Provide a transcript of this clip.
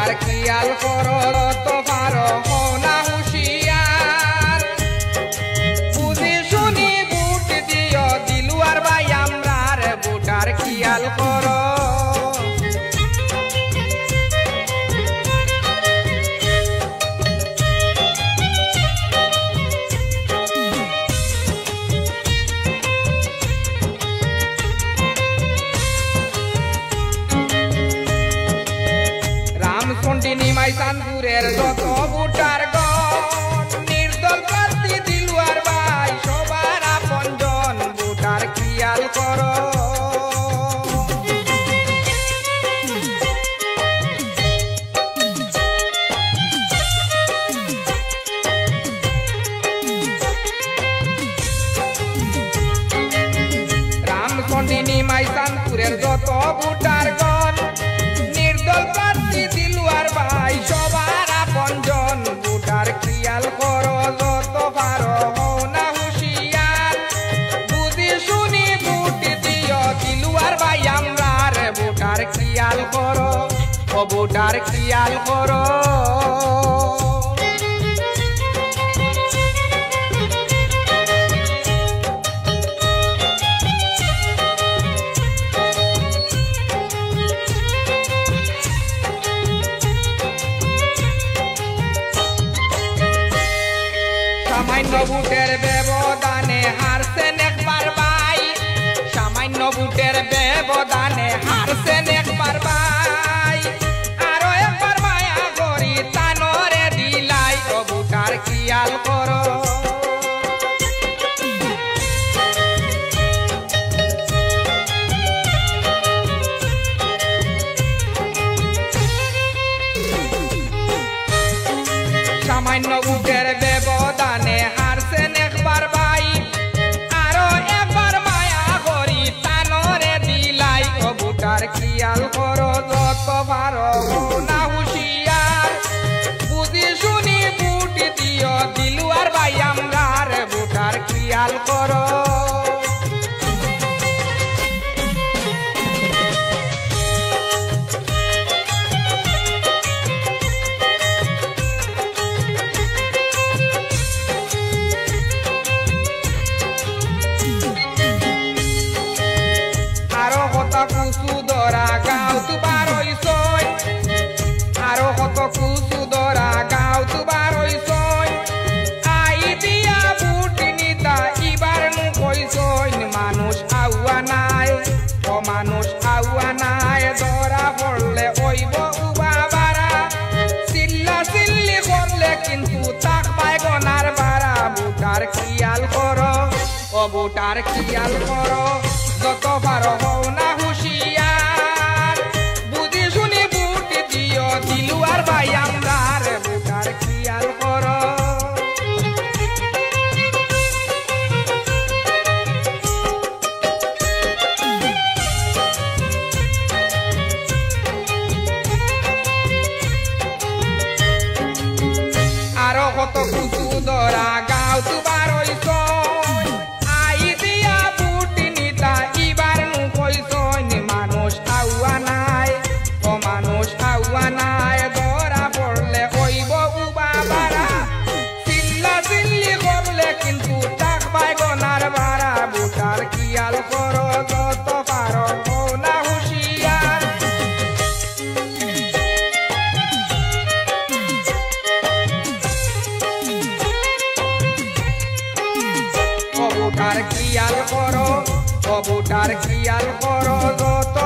বুটার খেয়াল করো তো পারো না হুশিয়ার বুঝি শুনি বুট দিও দিলুয়ার ভাই আমরার বুটার খেয়াল করো রামচন্ডিনী মাইসানপুরের যত বুটার গণ নির্দল প্রার্থী দিলুয়ার ভাই সবার আপনজন বুটার খেয়াল করো রামচন্ডিনী মাইসানপুরের যত বুটার গণ নির্দল প্রার্থী দিলুয়ার ভাই সবার আপনজন বুটার খেয়াল করো যত পারো না হুশিয়ার বুঝি শুনি বুট দিও দিলুয়ার ভাই আমরার বুটার খেয়াল করো ও বুটার খেয়াল করো সামান্য বুটের ব্যবধানে হারছেন একবার ভাই সামান্য বুটের ব্যবধানে হারছেন একবার ভাই আরো একবার মায়া করি তানরে দিলাই ও বুটার খেয়াল করো সামান্য বুটের ব্যবধানে হারছেন একবার ভাই আরো একবার মায়া করি তানরে দিলাই ও বুটার খেয়াল করো যত পারো না হুশিয়ার বুঝি শুনি বুট দিও দিলুয়ার ভাই আমরার বুটার খেয়াল করো আরো কত কুসু দরা গাও তুবার হইছই আরো কত কুসু দরা গাও তুবার হইছই আই দিয়া বুট নিতা ইবার নু কইছই মানুষ আউয়া নাই ও মানুষ আউয়া নাই দরা পড়লে ওইব উবা বারা চিল্লা চিল্লি করলে কিন্তু তাক পায় গনার বারা বুটার খেয়াল করো ও বুটার খেয়াল করো যত পারো হও না হুশিয়ার বুঝি শুনি বুট দিও দিলুয়ার ভাই আমরার বুটার খেয়াল করো আরো কত কুসু দরা গাও তুবার হইছই আই দিয়া বুট নিতা ইবার নু কইছই মানুষ আউয়া নাই ও মানুষ আউয়া নাই ধরা পড়লে হইব উবা বারা চিল্লা চিল্লি করলে কিন্তু টাক পায় গনার বারা বুটার খেয়াল করো যত পারো না হুশিয়ার বুটার খেয়াল করো ও বুটার খেয়াল করো যত